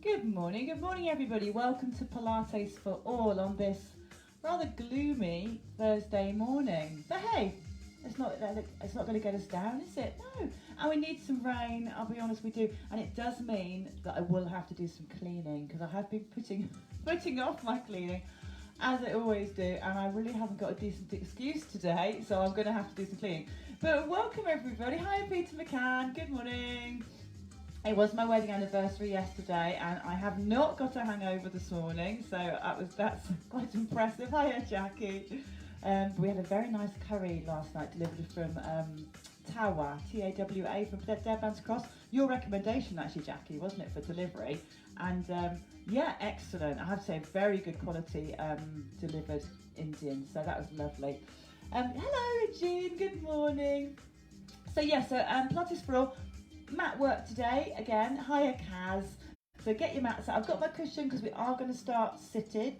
Good morning everybody. Welcome to Pilates for All on this rather gloomy Thursday morning. But hey, it's not going to get us down, is it? No. And we need some rain, I'll be honest, we do. And it does mean that I will have to do some cleaning because I have been putting off my cleaning as I always do, and I really haven't got a decent excuse today, so I'm going to have to do some cleaning. But welcome everybody. Hi Peter McCann, good morning. It was my wedding anniversary yesterday and I have not got a hangover this morning, so that's quite impressive. Hiya Jackie. We had a very nice curry last night delivered from Tawa, T-A-W-A, from Deadman's Cross. Your recommendation actually, Jackie, wasn't it, for delivery? And yeah, excellent. I have to say, very good quality delivered Indian, so that was lovely. Hello Jean, good morning. So yeah, so Pilates for All. Mat work today again. Hiya Kaz. So get your mats out. I've got my cushion because we are going to start seated.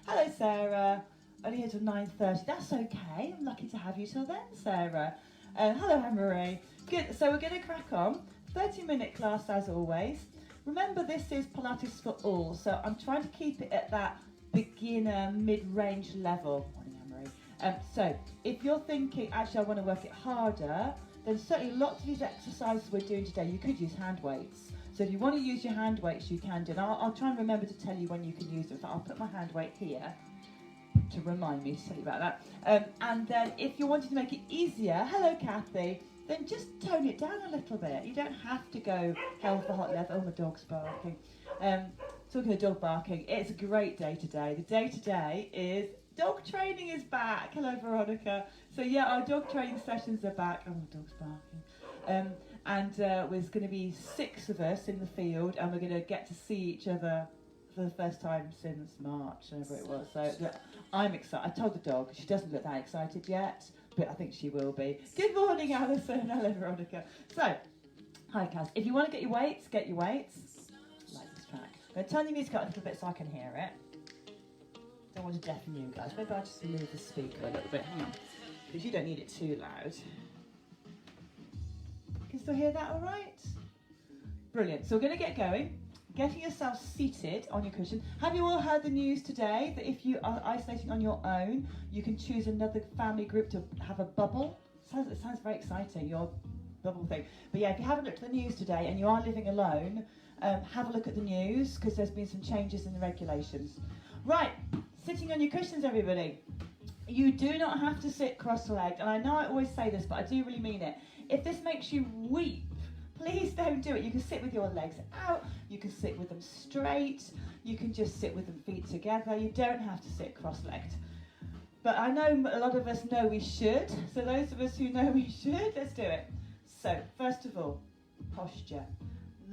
Hello Sarah. Only here till 9:30. That's okay. I'm lucky to have you till then, Sarah. Hello Anne-Marie. Good. So we're going to crack on. 30-minute class as always. Remember, this is Pilates for All, so I'm trying to keep it at that beginner mid-range level. Morning Anne-Marie. So if you're thinking, actually I want to work it harder, then certainly lots of these exercises we're doing today, you could use hand weights. So if you want to use your hand weights, you can do. And I'll try and remember to tell you when you can use them. So I'll put my hand weight here to remind me to tell you about that. And then if you're wanting to make it easier, hello Kathy, then just tone it down a little bit. You don't have to go hell for hot leather. Oh, my dog's barking. Talking of dog barking, it's a great day today. The day today is dog training is back. Hello, Veronica. So yeah, our dog training sessions are back. Oh, my dog's barking. And there's going to be 6 of us in the field, and we're going to get to see each other for the first time since March, whatever it was. So I'm excited. I told the dog, she doesn't look that excited yet, but I think she will be. Good morning, Alison. Hello, Veronica. So, hi, Kaz. If you want to get your weights, get your weights. Like this track. I'm going to turn the music up a little bit so I can hear it. Don't want to deafen you guys. Maybe I'll just move the speaker a little bit. Hang on. Because you don't need it too loud. You can still hear that all right? Brilliant. So we're going to get going. Getting yourself seated on your cushion. Have you all heard the news today that if you are isolating on your own, you can choose another family group to have a bubble? It sounds very exciting, your bubble thing. But yeah, if you haven't looked at the news today and you are living alone, have a look at the news because there's been some changes in the regulations. Right, sitting on your cushions, everybody. You do not have to sit cross-legged, and I know I always say this, but I do really mean it. If this makes you weep, please don't do it. You can sit with your legs out, you can sit with them straight, you can just sit with them feet together. You don't have to sit cross-legged. But I know a lot of us know we should, so those of us who know we should, let's do it. So, first of all, posture.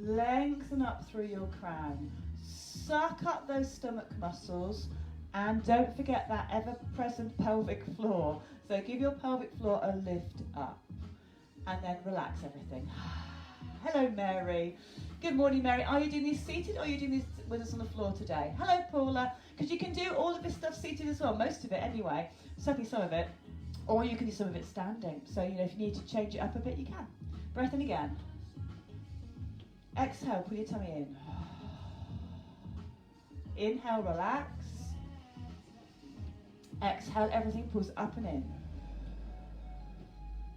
Lengthen up through your crown. Suck up those stomach muscles, and don't forget that ever-present pelvic floor. So give your pelvic floor a lift up, and then relax everything. Hello, Mary. Good morning, Mary. Are you doing these seated, or are you doing these with us on the floor today? Hello, Paula. Because you can do all of this stuff seated as well, most of it anyway, certainly some of it, or you can do some of it standing. So, you know, if you need to change it up a bit, you can. Breath in again. Exhale, pull your tummy in. Inhale, relax. Exhale, everything pulls up and in.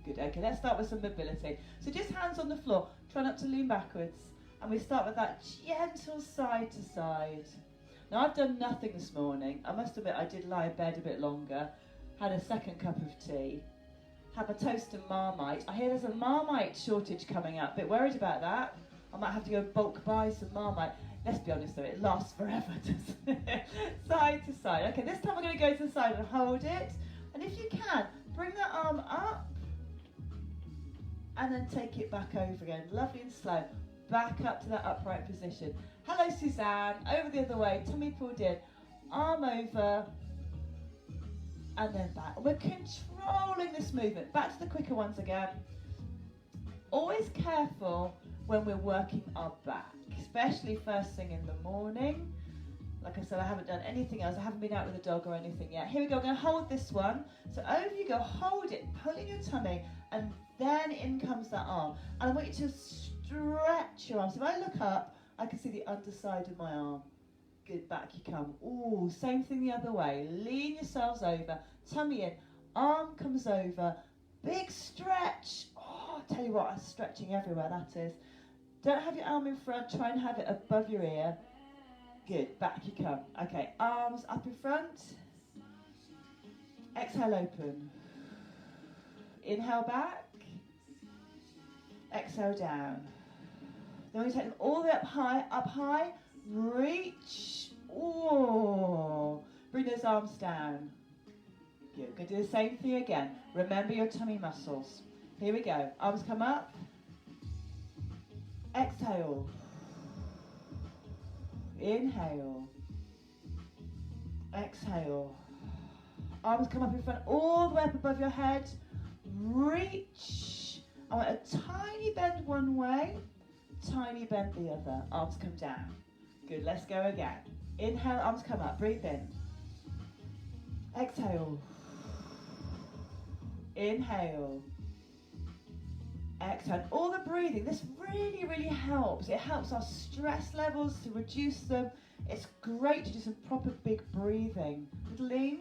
Good, okay, let's start with some mobility. So just hands on the floor, try not to lean backwards. And we start with that gentle side to side. Now I've done nothing this morning. I must admit I did lie in bed a bit longer, had a second cup of tea, have a toast and Marmite. I hear there's a Marmite shortage coming up, a bit worried about that. I might have to go bulk buy some Marmite. Let's be honest though, it lasts forever, doesn't it? Side to side. Okay, this time we're going to go to the side and hold it. And if you can, bring that arm up and then take it back over again. Lovely and slow. Back up to that upright position. Hello, Suzanne. Over the other way, tummy pulled in. Arm over and then back. We're controlling this movement. Back to the quicker ones again. Always careful when we're working our back, especially first thing in the morning. Like I said, I haven't done anything else. I haven't been out with a dog or anything yet. Here we go. I'm going to hold this one. So over you go. Hold it. Pull in your tummy. And then in comes that arm. And I want you to stretch your arms. If I look up, I can see the underside of my arm. Good, back you come. Ooh, same thing the other way. Lean yourselves over, tummy in, arm comes over, big stretch. Oh, I tell you what, I'm stretching everywhere, that is. Don't have your arm in front, try and have it above your ear. Good, back you come. Okay, arms up in front. Exhale, open. Inhale back. Exhale down. Then we take them all the way up high, reach. Ooh. Bring those arms down. Good, we're going to do the same thing again. Remember your tummy muscles. Here we go, arms come up. Exhale. Inhale. Exhale. Arms come up in front, all the way up above your head. Reach. I want a tiny bend one way, tiny bend the other. Arms come down. Good, let's go again. Inhale, arms come up, breathe in. Exhale. Inhale. Exhale. All the breathing, this really, really helps. It helps our stress levels to reduce them. It's great to do some proper big breathing. Little lean.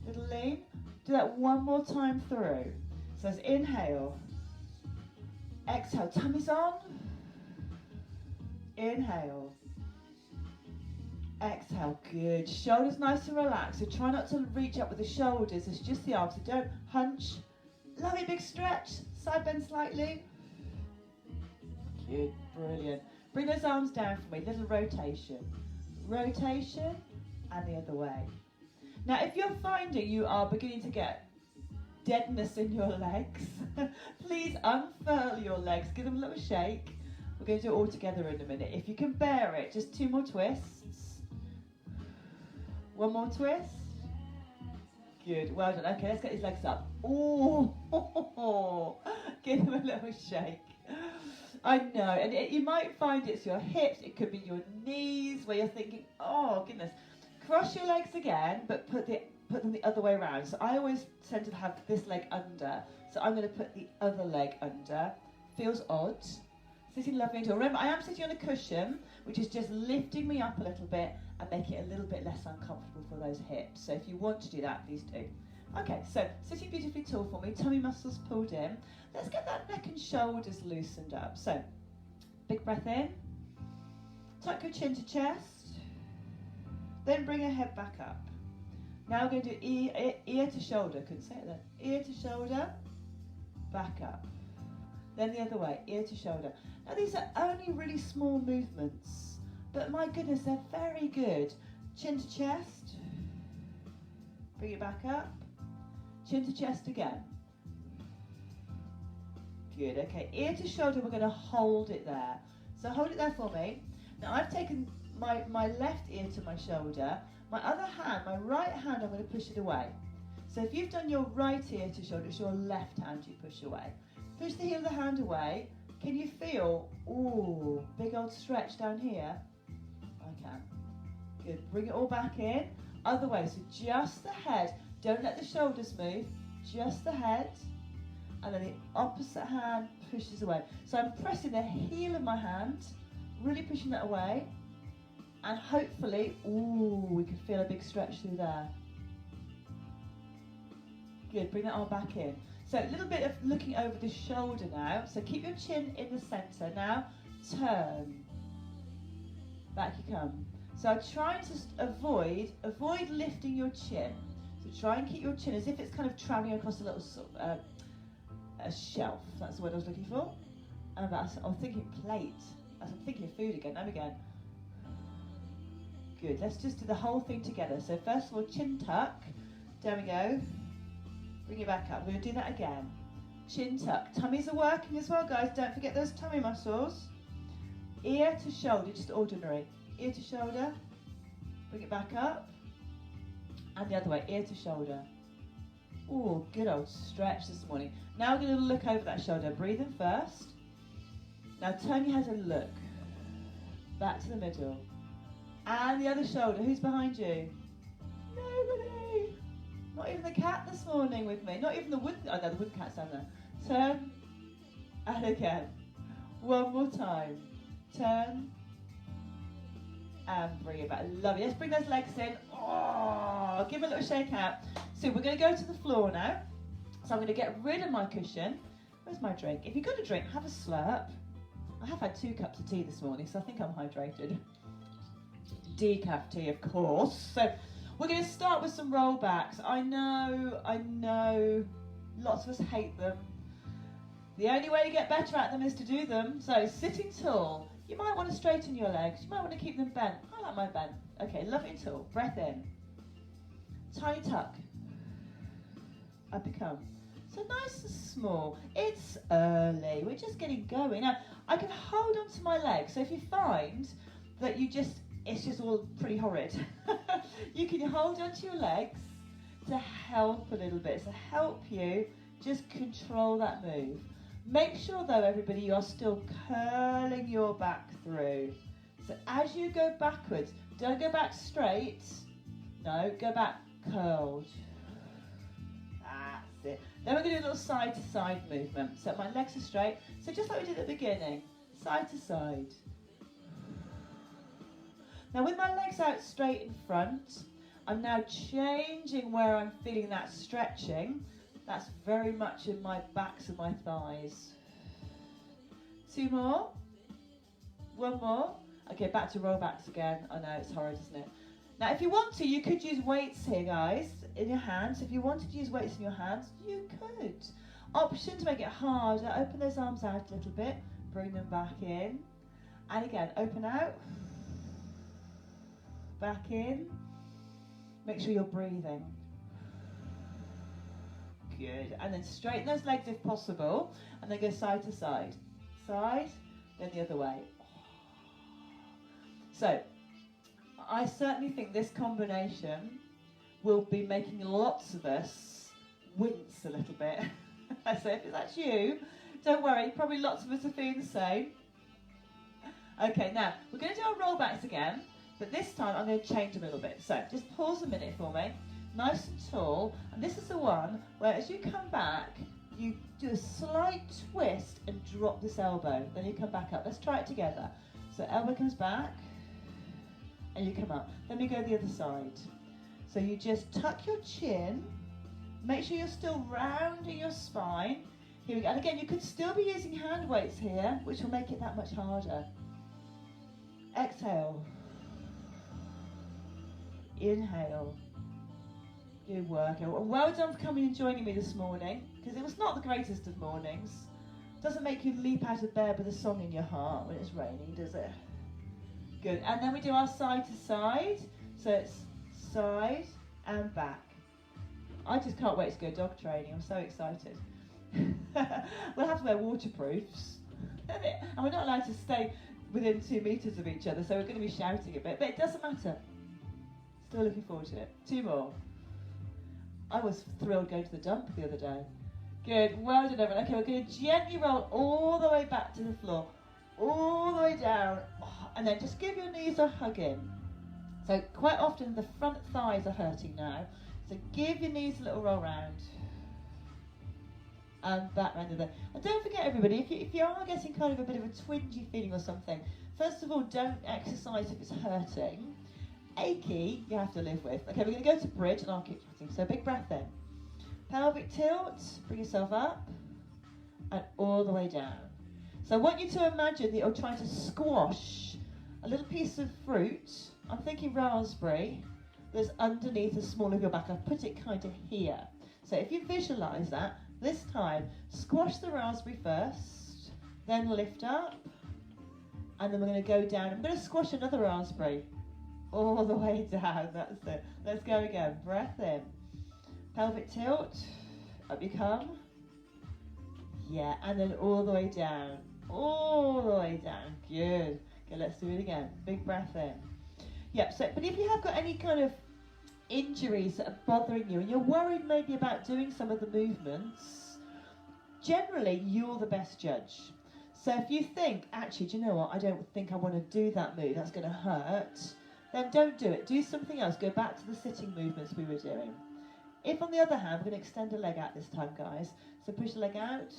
Little lean. Do that one more time through. So it's inhale. Exhale. Tummy's on. Inhale. Exhale. Good. Shoulders nice and relaxed. So try not to reach up with the shoulders. It's just the arms. So don't hunch. Lovely big stretch. Side bend slightly. Good. Brilliant. Bring those arms down for me. Little rotation. Rotation and the other way. Now, if you're finding you are beginning to get deadness in your legs, please unfurl your legs. Give them a little shake. We're going to do it all together in a minute. If you can bear it, just 2 more twists. 1 more twist. Good, well done. Okay, let's get these legs up. Ooh, give them a little shake. I know, and you might find it's your hips, it could be your knees, where you're thinking, oh goodness. Cross your legs again, but put them the other way around. So I always tend to have this leg under, so I'm going to put the other leg under. Feels odd. Sitting lovely and tall. Remember, I am sitting on a cushion, which is just lifting me up a little bit and making it a little bit less uncomfortable for those hips. So if you want to do that, please do. Okay, so sitting beautifully tall for me, tummy muscles pulled in. Let's get that neck and shoulders loosened up. So, big breath in. Tuck your chin to chest. Then bring your head back up. Now we're going to do ear to shoulder. Couldn't say it then. Ear to shoulder, back up. Then the other way, ear to shoulder. Now these are only really small movements, but my goodness, they're very good. Chin to chest. Bring it back up. Chin to chest again. Good, okay. Ear to shoulder, we're going to hold it there. So hold it there for me. Now I've taken my left ear to my shoulder. My other hand, my right hand, I'm going to push it away. So if you've done your right ear to shoulder, it's your left hand you push away. Push the heel of the hand away. Can you feel, ooh, big old stretch down here? I can. Good, bring it all back in. Other way, so just the head. Don't let the shoulders move, just the head. And then the opposite hand pushes away. So I'm pressing the heel of my hand, really pushing that away. And hopefully, ooh, we can feel a big stretch through there. Good, bring that arm back in. So a little bit of looking over the shoulder now. So keep your chin in the center. Now turn. Back you come. So I'm trying to avoid lifting your chin. So try and keep your chin as if it's kind of traveling across a little a shelf. That's the word I was looking for. And I was thinking plate. I'm thinking of food again. Now again. Good. Let's just do the whole thing together. So first of all, chin tuck. There we go. Bring it back up. We're going to do that again. Chin tuck. Tummies are working as well, guys. Don't forget those tummy muscles. Ear to shoulder, just ordinary. Ear to shoulder. Bring it back up. And the other way, ear to shoulder. Ooh, good old stretch this morning. Now we're going to look over that shoulder. Breathe in first. Now turn your head and look. Back to the middle. And the other shoulder. Who's behind you? Nobody. Not even the cat this morning with me. Not even the wood. Oh no, the wood cat's down there. Turn. And again. One more time. Turn. And bring it back. Lovely. Let's bring those legs in. Oh, give it a little shake out. So we're going to go to the floor now. So I'm going to get rid of my cushion. Where's my drink? If you've got a drink, have a slurp. I have had 2 cups of tea this morning, so I think I'm hydrated. Decaf tea, of course. So we're going to start with some rollbacks. I know, lots of us hate them. The only way to get better at them is to do them. So sitting tall. You might want to straighten your legs. You might want to keep them bent. I like mine bent. Okay, lovely and tall. Breath in. Tiny tuck. Up it comes. So nice and small. It's early. We're just getting going. Now, I can hold onto my legs. So if you find that it's just all pretty horrid, you can hold onto your legs to help a little bit. To help you just control that move. Make sure though, everybody, you are still curling your back through. So as you go backwards, don't go back straight. No, go back curled. That's it. Then we're going to do a little side to side movement. So my legs are straight. So just like we did at the beginning, side to side. Now with my legs out straight in front, I'm now changing where I'm feeling that stretching. That's very much in my backs and my thighs. 2 more. 1 more. Okay, back to rollbacks again. I know, it's horrid, isn't it? Now, if you want to, you could use weights here, guys, in your hands. If you wanted to use weights in your hands, you could. Option to make it harder. Open those arms out a little bit. Bring them back in. And again, open out. Back in. Make sure you're breathing. Good. And then straighten those legs if possible. And then go side to side. Side, then the other way. So, I certainly think this combination will be making lots of us wince a little bit. So if that's you, don't worry, probably lots of us are feeling the same. Okay, now, we're going to do our rollbacks again, but this time I'm going to change a little bit. So, just pause a minute for me. Nice and tall, and this is the one where as you come back, you do a slight twist and drop this elbow, then you come back up. Let's try it together. So elbow comes back, and you come up. Then we go the other side. So you just tuck your chin, make sure you're still rounding your spine. Here we go, and again, you could still be using hand weights here, which will make it that much harder. Exhale. Inhale. Good work. Well done for coming and joining me this morning, because it was not the greatest of mornings. Doesn't make you leap out of bed with a song in your heart when it's raining, does it? Good. And then we do our side to side. So it's side and back. I just can't wait to go dog training. I'm so excited. We'll have to wear waterproofs. And we're not allowed to stay within 2 meters of each other, so we're going to be shouting a bit. But it doesn't matter. Still looking forward to it. 2 more. I was thrilled going to the dump the other day. Good, well done everyone. Okay, we're going to gently roll all the way back to the floor, all the way down, and then just give your knees a hug in. So quite often the front thighs are hurting now, so give your knees a little roll round. And back round the other. And don't forget everybody, if you are getting kind of a bit of a twingy feeling or something, first of all, don't exercise if it's hurting. Achy, you have to live with. Okay, we're going to go to bridge and I'll keep chatting. So big breath in. Pelvic tilt, bring yourself up and all the way down. So I want you to imagine that you're trying to squash a little piece of fruit. I'm thinking raspberry that's underneath the small of your back. I've put it kind of here. So if you visualise that, this time, squash the raspberry first, then lift up, and then we're going to go down. I'm going to squash another raspberry. All the way down, that's it. Let's go again. Breath in. Pelvic tilt. Up you come. Yeah, and then all the way down. All the way down. Good. Okay, let's do it again. Big breath in. Yep, so, but if you have got any kind of injuries that are bothering you and you're worried maybe about doing some of the movements, generally you're the best judge. So if you think, actually, do you know what? I don't think I want to do that move. That's going to hurt. Then don't do it. Do something else. Go back to the sitting movements we were doing. If, on the other hand, we're going to extend a leg out this time, guys. So push the leg out.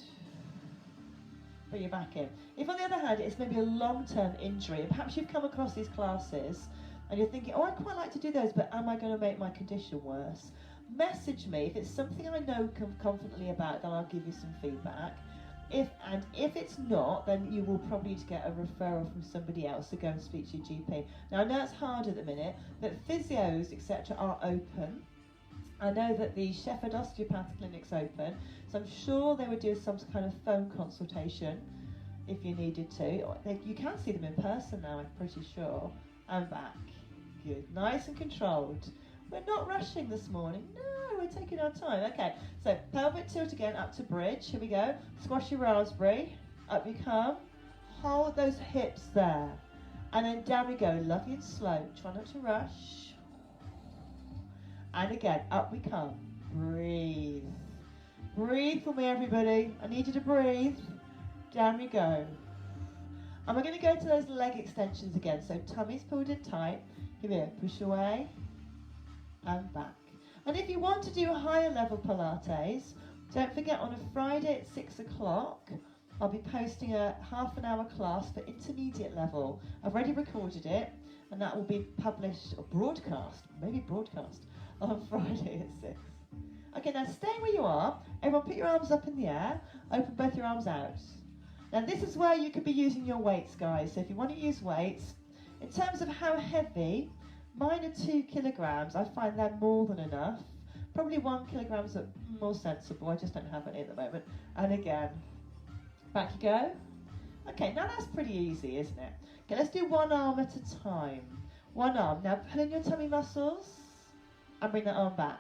bring it back in. If on the other hand it's maybe a long-term injury, and perhaps you've come across these classes and you're thinking, oh, I'd quite like to do those, but am I going to make my condition worse? Message me. If it's something I know confidently about, then I'll give you some feedback. If it's not, then you will probably need to get a referral from somebody else to go and speak to your GP. Now I know it's hard at the minute, but physios, etc. are open. I know that the Shepherd Osteopath Clinic's open, so I'm sure they would do some kind of phone consultation if you needed to. You can see them in person now, I'm pretty sure. And back. Good. Nice and controlled. We're not rushing this morning. No, we're taking our time. Okay, so pelvic tilt again, up to bridge. Here we go. Squash your raspberry. Up you come. Hold those hips there. And then down we go, lovely and slow. Try not to rush. And again, up we come. Breathe. Breathe for me, everybody. I need you to breathe. Down we go. And we're going to go to those leg extensions again. So tummy's pulled in tight. Here we go. Push away. And back. And if you want to do a higher level Pilates, don't forget on a Friday at 6 o'clock, I'll be posting a half-an-hour class for intermediate level. I've already recorded it, and that will be published, or broadcast, maybe broadcast, on Friday at 6. Okay, now stay where you are. Everyone put your arms up in the air. Open both your arms out. Now this is where you could be using your weights, guys. So if you want to use weights, in terms of how heavy, mine are 2 kilograms. I find they're more than enough. Probably 1 kilogram's more sensible. I just don't have any at the moment. And again, back you go. Okay, now that's pretty easy, isn't it? Okay, let's do one arm at a time. One arm. Now pull in your tummy muscles and bring that arm back.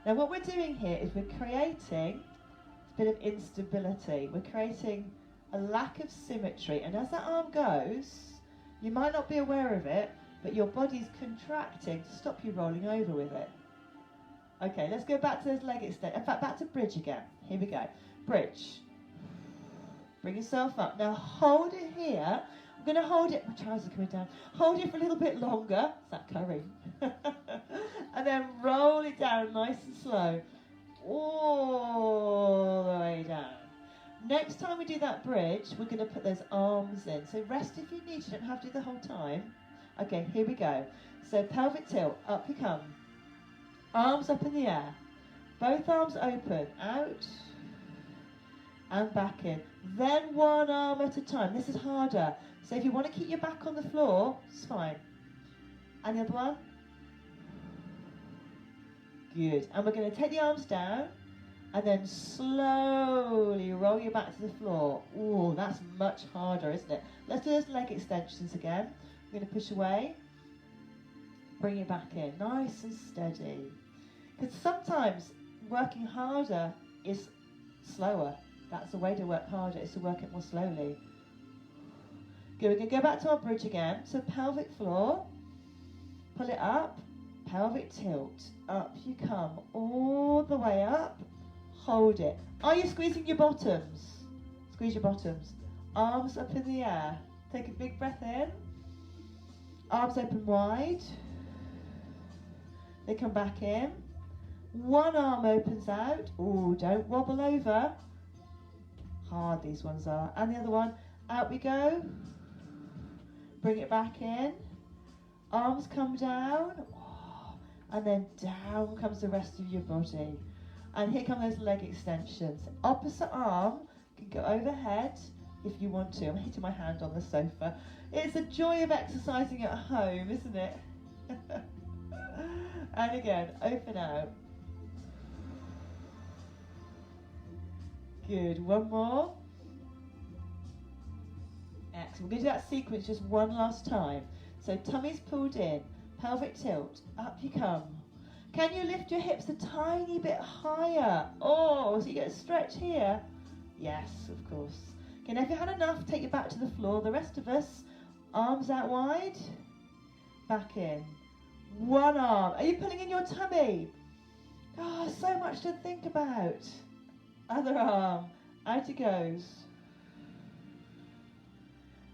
Now what we're doing here is we're creating a bit of instability. We're creating a lack of symmetry. And as that arm goes, you might not be aware of it, but your body's contracting to stop you rolling over with it. Okay, let's go back to those leg extensions. In fact, back to bridge again. Here we go. Bridge. Bring yourself up. Now hold it here. I'm going to hold it. My trousers are coming down. Hold it for a little bit longer. Is that curry? And then roll it down nice and slow. All the way down. Next time we do that bridge, we're going to put those arms in. So rest if you need. You don't have to do the whole time. Okay, here we go. So pelvic tilt, up you come. Arms up in the air. Both arms open, out and back in. Then one arm at a time. This is harder. So if you want to keep your back on the floor, it's fine. And the other one. Good. And we're going to take the arms down and then slowly roll your back to the floor. Ooh, that's much harder, isn't it? Let's do those leg extensions again. We're going to push away, bring it back in, nice and steady. Because sometimes working harder is slower. That's the way to work harder, is to work it more slowly. Good, we're going to go back to our bridge again. So pelvic floor, pull it up, pelvic tilt, up you come, all the way up, hold it. Are you squeezing your bottoms? Squeeze your bottoms. Arms up in the air. Take a big breath in. Arms open wide. They come back in. One arm opens out. Ooh, don't wobble over. Hard these ones are. And the other one, out we go. Bring it back in. Arms come down. And then down comes the rest of your body. And here come those leg extensions. Opposite arm can go overhead if you want to. I'm hitting my hand on the sofa. It's a joy of exercising at home, isn't it? And again, open out. Good, one more. Excellent. We're going to do that sequence just one last time. So tummy's pulled in, pelvic tilt, up you come. Can you lift your hips a tiny bit higher? Oh, so you get a stretch here. Yes, of course. Okay, now if you had enough, take your back to the floor. The rest of us, arms out wide, back in. One arm. Are you pulling in your tummy? Oh, so much to think about. Other arm, out it goes.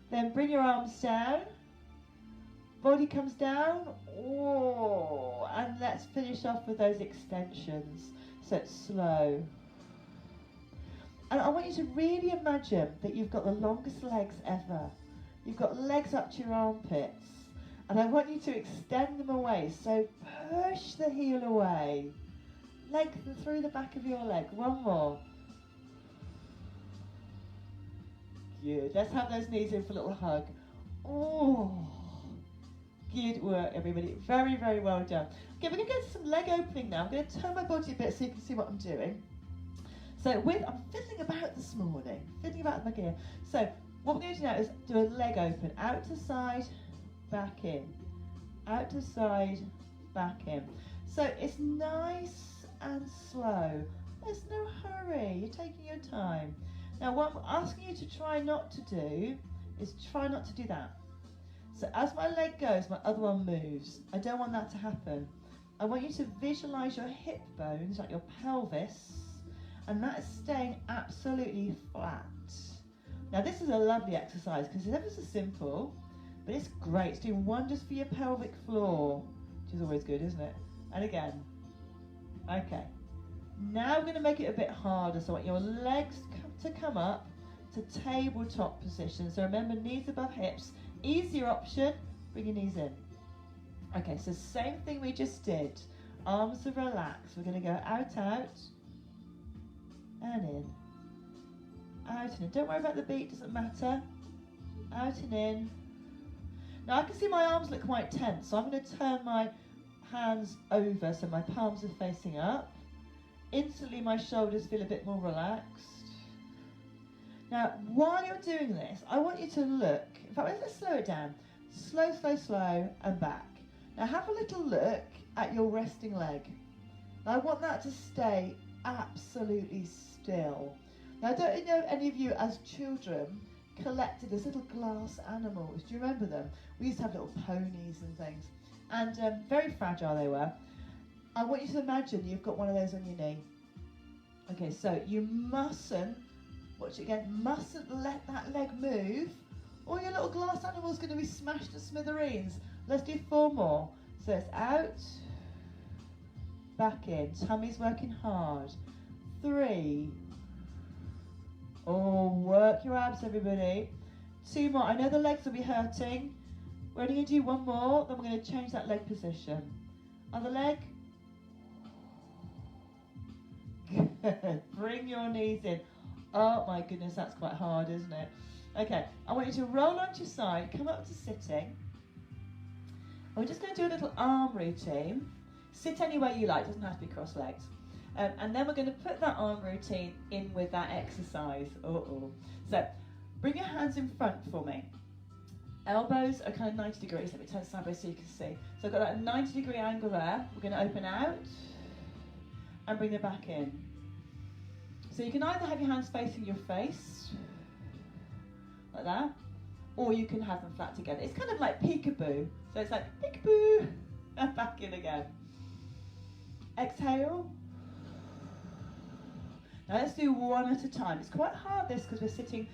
Then bring your arms down. Body comes down. Oh, and let's finish off with those extensions. So it's slow. And I want you to really imagine that you've got the longest legs ever. You've got legs up to your armpits. And I want you to extend them away. So push the heel away. Lengthen through the back of your leg. One more. Good. Let's have those knees in for a little hug. Oh, good work, everybody. Very, very well done. Okay, we're going to go to some leg opening now. I'm going to turn my body a bit so you can see what I'm doing. So I'm fiddling about this morning, fiddling about my gear. So what we're going to do now is do a leg open. Out to side, back in. Out to side, back in. So it's nice and slow. There's no hurry. You're taking your time. Now what I'm asking you to try not to do is try not to do that. So as my leg goes, my other one moves. I don't want that to happen. I want you to visualize your hip bones, like your pelvis, and that is staying absolutely flat. Now this is a lovely exercise because it's ever so simple, but it's great. It's doing wonders for your pelvic floor, which is always good, isn't it? And again. Okay. Now we're going to make it a bit harder. So I want your legs to come up to tabletop position. So remember, knees above hips. Easier option, bring your knees in. Okay, so same thing we just did. Arms are relaxed. We're going to go out, and in. Out and in. Don't worry about the beat, doesn't matter. Out and in. Now I can see my arms look quite tense, so I'm going to turn my hands over so my palms are facing up. Instantly my shoulders feel a bit more relaxed. Now while you're doing this, I want you to look, in fact let's slow it down. Slow, slow, slow and back. Now have a little look at your resting leg. Now I want that to stay absolutely still. Now I don't know if any of you as children collected as little glass animals. Do you remember them? We used to have little ponies and things. And very fragile they were. I want you to imagine you've got one of those on your knee. Okay, so you mustn't, watch it again, mustn't let that leg move, or your little glass animal's going to be smashed to smithereens. Let's do 4 more. So it's out, back in, tummy's working hard. 3. Oh, work your abs, everybody. 2 more. I know the legs will be hurting. We're only going to do 1 more, then we're going to change that leg position. Other leg. Good. Bring your knees in. Oh my goodness, that's quite hard, isn't it? Okay, I want you to roll onto your side, come up to sitting. And we're just going to do a little arm routine. Sit any way you like, doesn't have to be cross-legged. And then we're going to put that arm routine in with that exercise. So, bring your hands in front for me. Elbows are kind of 90 degrees. Let me turn sideways so you can see. So I've got that 90-degree angle there. We're going to open out and bring it back in. So you can either have your hands facing your face, like that, or you can have them flat together. It's kind of like peekaboo. So it's like peekaboo, and back in again. Exhale. Now let's do 1 at a time. It's quite hard this because we're sitting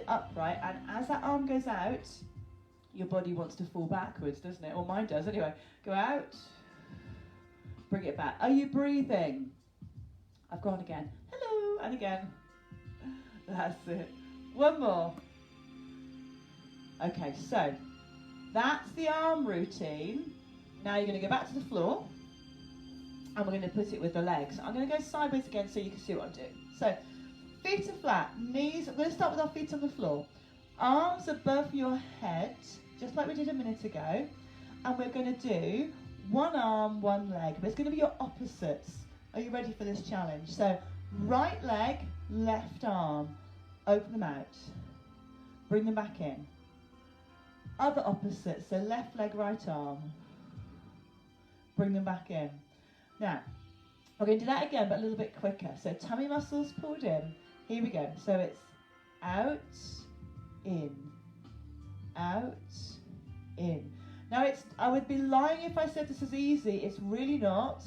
upright, and as that arm goes out, your body wants to fall backwards, doesn't it? Or mine does anyway. Go out, bring it back. Are you breathing? I've gone again. Hello, and again. That's it. 1 more. Okay, so that's the arm routine. Now you're going to go back to the floor, and we're going to put it with the legs. I'm going to go sideways again so you can see what I'm doing. So feet are flat, knees, I'm going to start with our feet on the floor. Arms above your head, just like we did a minute ago. And we're going to do 1 arm, 1 leg. But it's going to be your opposites. Are you ready for this challenge? So right leg, left arm. Open them out. Bring them back in. Other opposites, so left leg, right arm. Bring them back in. Now, we're going to do that again, but a little bit quicker. So tummy muscles pulled in. Here we go. So it's out, in, out, in. Now, I would be lying if I said this is easy. It's really not.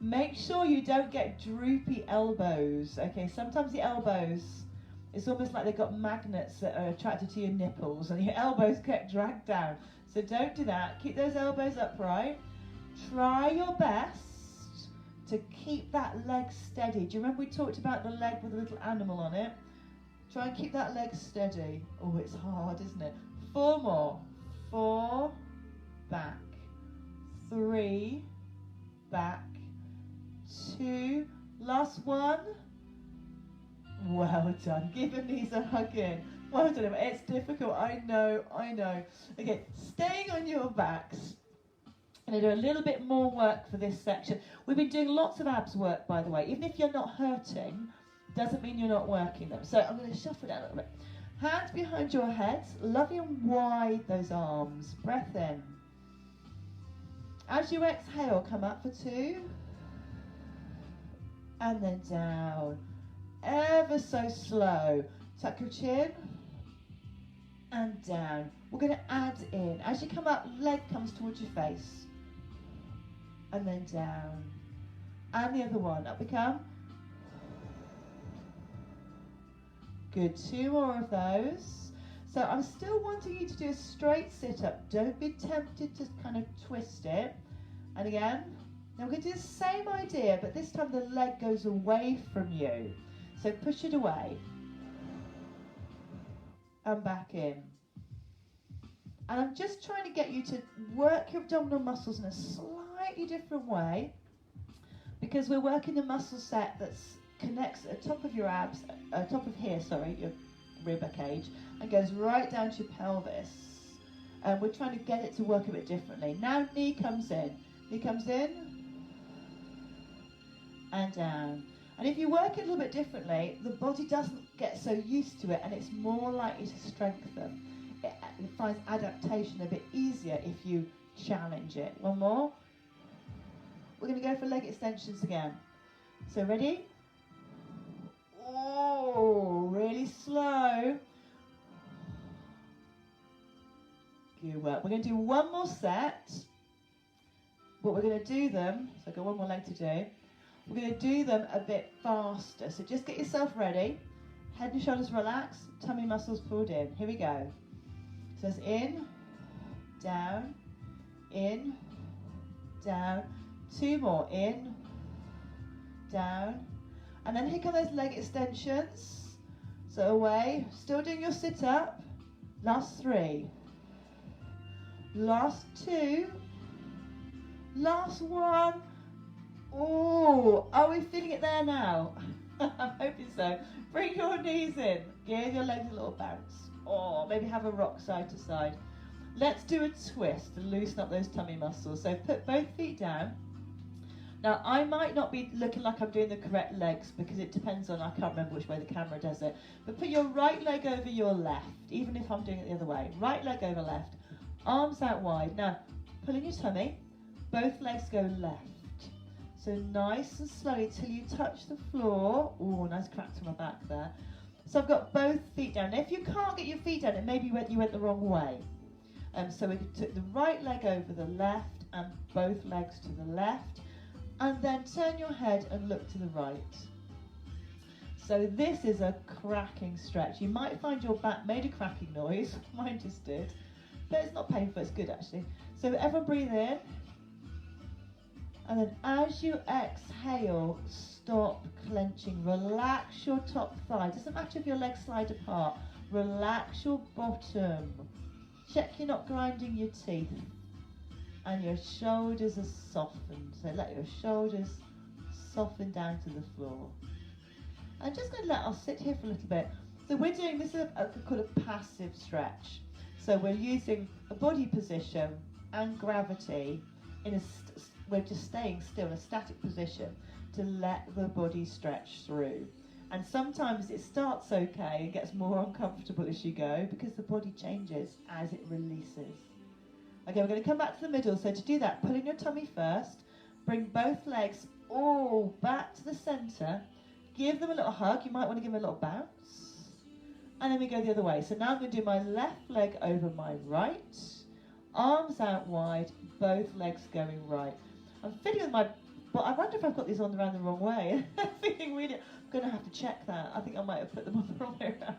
Make sure you don't get droopy elbows. Okay, sometimes the elbows, it's almost like they've got magnets that are attracted to your nipples, and your elbows get dragged down. So don't do that. Keep those elbows upright. Try your best to keep that leg steady. Do you remember we talked about the leg with a little animal on it? Try and keep that leg steady. Oh, it's hard, isn't it? 4 more. 4, back. 3, back. 2, last 1. Well done. Give your knees a hug in. Well done. It's difficult, I know. Okay, staying on your backs. I'm going to do a little bit more work for this section. We've been doing lots of abs work, by the way. Even if you're not hurting, doesn't mean you're not working them. So I'm going to shuffle down a little bit. Hands behind your heads. Lovely and wide those arms. Breath in. As you exhale, come up for 2. And then down. Ever so slow. Tuck your chin. And down. We're going to add in. As you come up, leg comes towards your face. And then down. And the other one. Up we come. Good. 2 more of those. So I'm still wanting you to do a straight sit-up. Don't be tempted to kind of twist it. And again. Now we're going to do the same idea, but this time the leg goes away from you. So push it away. And back in. And I'm just trying to get you to work your abdominal muscles in a slightly different way, because we're working the muscle set that connects at the top of your abs, top of here, sorry, your rib cage, and goes right down to your pelvis. And we're trying to get it to work a bit differently. Now knee comes in. Knee comes in and down. And if you work it a little bit differently, the body doesn't get so used to it, and it's more likely to strengthen. It finds adaptation a bit easier if you challenge it. One more. We're going to go for leg extensions again. So ready? Oh, really slow. Good work. We're going to do one more set. But we're going to do them, so I've got one more leg to do. We're going to do them a bit faster. So just get yourself ready. Head and shoulders relaxed, tummy muscles pulled in. Here we go. So it's in, down, 2 more, in, down. And then here come those leg extensions. So away, still doing your sit up. Last 3. Last 2. Last 1. Oh, are we feeling it there now? I'm hoping so. Bring your knees in. Give your legs a little bounce. Or maybe have a rock side to side. Let's do a twist to loosen up those tummy muscles. So put both feet down. Now, I might not be looking like I'm doing the correct legs because it depends on, I can't remember which way the camera does it. But put your right leg over your left, even if I'm doing it the other way. Right leg over left. Arms out wide. Now, pull in your tummy. Both legs go left. So nice and slowly till you touch the floor. Oh, nice crack to my back there. So I've got both feet down. Now, if you can't get your feet down, it may be you went the wrong way. So we took the right leg over the left and both legs to the left. And then turn your head and look to the right. So this is a cracking stretch. You might find your back made a cracking noise. Mine just did. But it's not painful, it's good actually. So everyone breathe in. And then as you exhale, stop clenching. Relax your top thigh. Doesn't matter if your legs slide apart. Relax your bottom. Check you're not grinding your teeth. And your shoulders are softened. So let your shoulders soften down to the floor. I'm just going to let us sit here for a little bit. So we're doing this is called a passive stretch. So we're using a body position and gravity in we're just staying still in a static position to let the body stretch through. And sometimes it starts okay and gets more uncomfortable as you go because the body changes as it releases. Okay, we're going to come back to the middle. So to do that, pull in your tummy first. Bring both legs all back to the centre. Give them a little hug. You might want to give them a little bounce. And then we go the other way. So now I'm going to do my left leg over my right. Arms out wide. Both legs going right. I'm feeling with my... Well, I wonder if I've got these on around the wrong way. I'm feeling really... I'm going to have to check that. I think I might have put them on the wrong way around.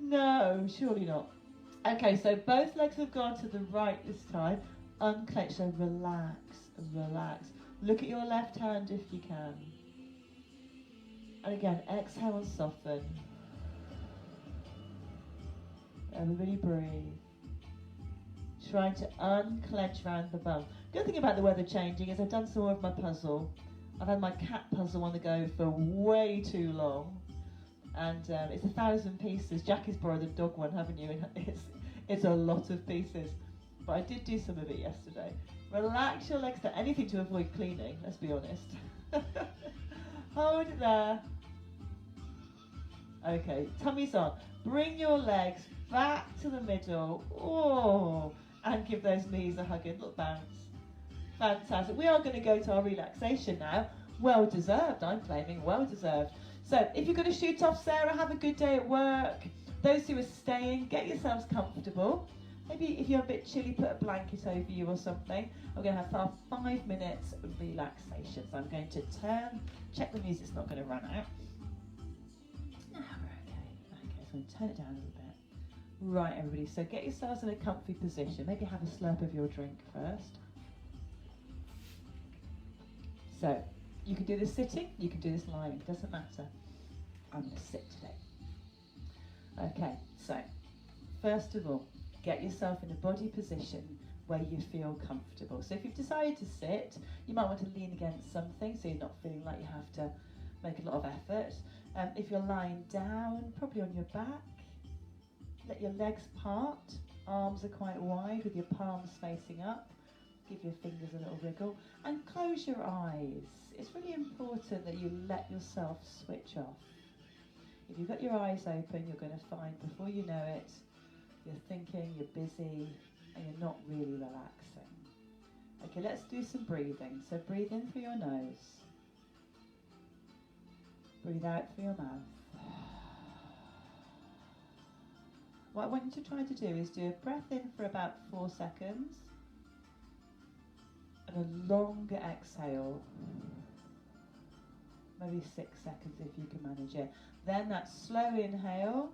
No, surely not. Okay, so both legs have gone to the right this time. Unclench, so relax, relax. Look at your left hand if you can. And again, exhale and soften. Everybody breathe. Trying to unclench around the bum. Good thing about the weather changing is I've done some more of my puzzle. I've had my cat puzzle on the go for way too long. And it's 1,000 pieces. Jackie's borrowed the dog one, haven't you? It's a lot of pieces. But I did do some of it yesterday. Relax your legs down. Anything to avoid cleaning, let's be honest. Hold it there. Okay, tummy's on. Bring your legs back to the middle. Oh, and give those knees a hug and little bounce. Fantastic. We are going to go to our relaxation now. Well deserved, I'm claiming. Well deserved. So if you're going to shoot off, Sarah, have a good day at work. Those who are staying, get yourselves comfortable. Maybe if you're a bit chilly, put a blanket over you or something. We're going to have our 5 minutes of relaxation. So I'm going to turn, check the music's not going to run out. No, we're okay. Okay, so I'm going to turn it down a little bit. Right, everybody, so get yourselves in a comfy position. Maybe have a slurp of your drink first. So, you can do this sitting, you can do this lying, doesn't matter. I'm going to sit today. Okay, so, first of all, get yourself in a body position where you feel comfortable. So if you've decided to sit, you might want to lean against something so you're not feeling like you have to make a lot of effort. If you're lying down, probably on your back, let your legs part, arms are quite wide with your palms facing up. Give your fingers a little wriggle and close your eyes. It's really important that you let yourself switch off. If you've got your eyes open, you're going to find before you know it, you're thinking, you're busy, and you're not really relaxing. Okay, let's do some breathing. So breathe in through your nose. Breathe out through your mouth. What I want you to try to do is do a breath in for about 4 seconds and a longer exhale, maybe 6 seconds if you can manage it. Then that slow inhale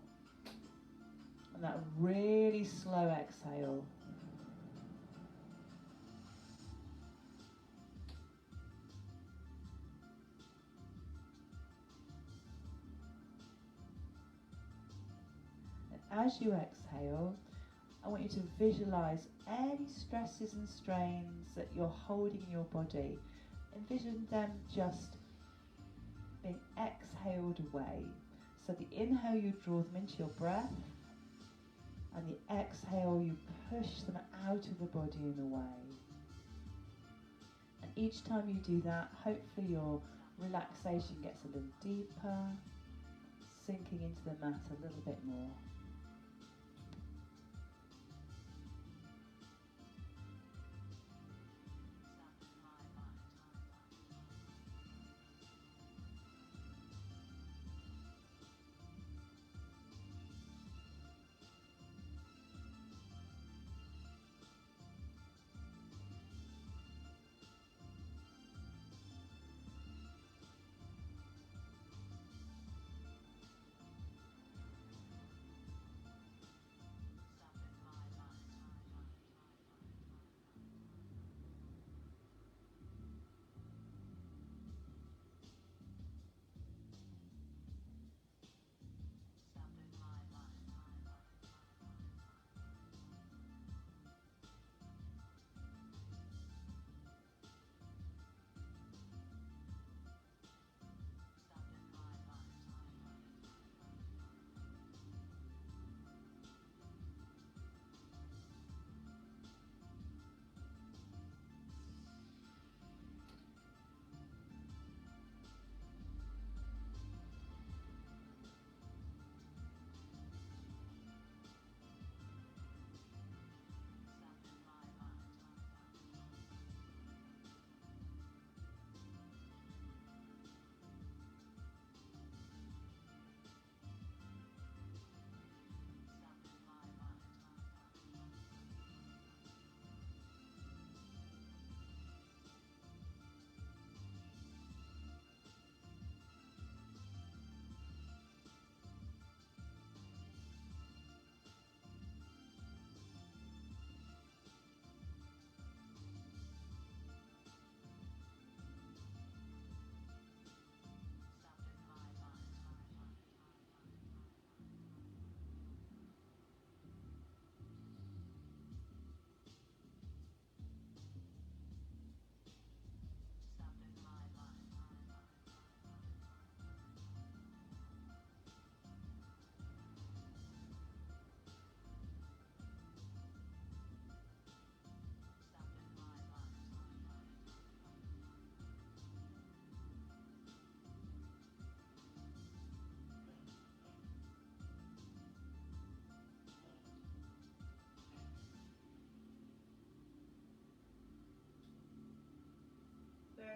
and that really slow exhale. And as you exhale, I want you to visualize any stresses and strains that you're holding in your body. Envision them just being exhaled away. So the inhale, you draw them into your breath, and the exhale, you push them out of the body and away. And each time you do that, hopefully your relaxation gets a little deeper, sinking into the mat a little bit more.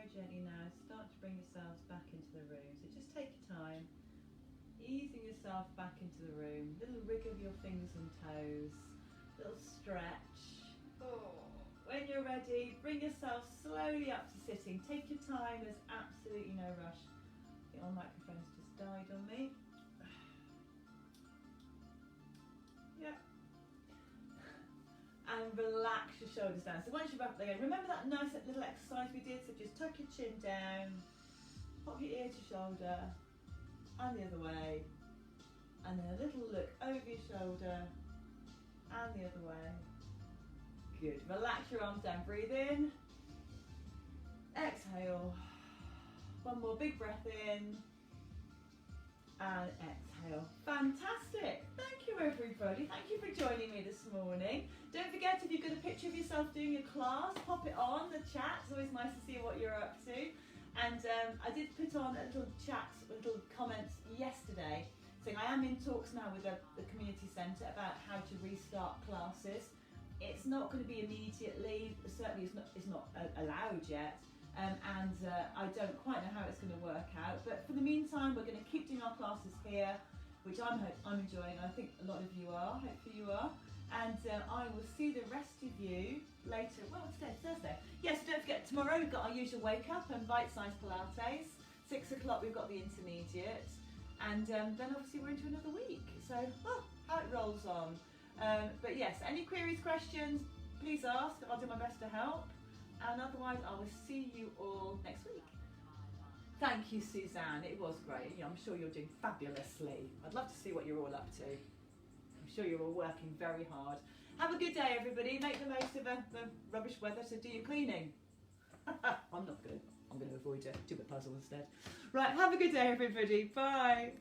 very gently now, start to bring yourselves back into the room. So just take your time, easing yourself back into the room. Little wriggle of your fingers and toes, little stretch. Oh. When you're ready, bring yourself slowly up to sitting. Take your time, there's absolutely no rush. I think my microphone's just died on me. Yeah. And relax your shoulders down. So once you're back there, remember that nice little exercise we did? So just tuck your chin down, pop your ear to shoulder, and the other way. And then a little look over your shoulder, and the other way. Good. Relax your arms down. Breathe in. Exhale. One more big breath in. And exhale. Fantastic. Thank you, everybody. Thank you for joining me this morning. Don't forget, if you've got a picture of yourself doing your class, pop it on the chat. It's always nice to see what you're up to. And I did put on a little chat, little comments yesterday saying I am in talks now with the community centre about how to restart classes. It's not going to be immediately, certainly it's not allowed yet, and I don't quite know how it's going to work out, but for the meantime we're going to keep doing our classes here, which I'm enjoying. I think a lot of you are, hopefully you are, and I will see the rest of you later. Well, today's Thursday. Yes, don't forget, tomorrow we've got our usual wake up and bite-sized Pilates. 6 o'clock we've got the intermediate, and then obviously we're into another week, so how it rolls on. But yes, any queries, questions, please ask. I'll do my best to help. And otherwise, I will see you all next week. Thank you, Suzanne. It was great. You know, I'm sure you're doing fabulously. I'd love to see what you're all up to. I'm sure you're all working very hard. Have a good day, everybody. Make the most of the rubbish weather to do your cleaning. I'm going to avoid it. Do a puzzle instead. Right, have a good day, everybody. Bye.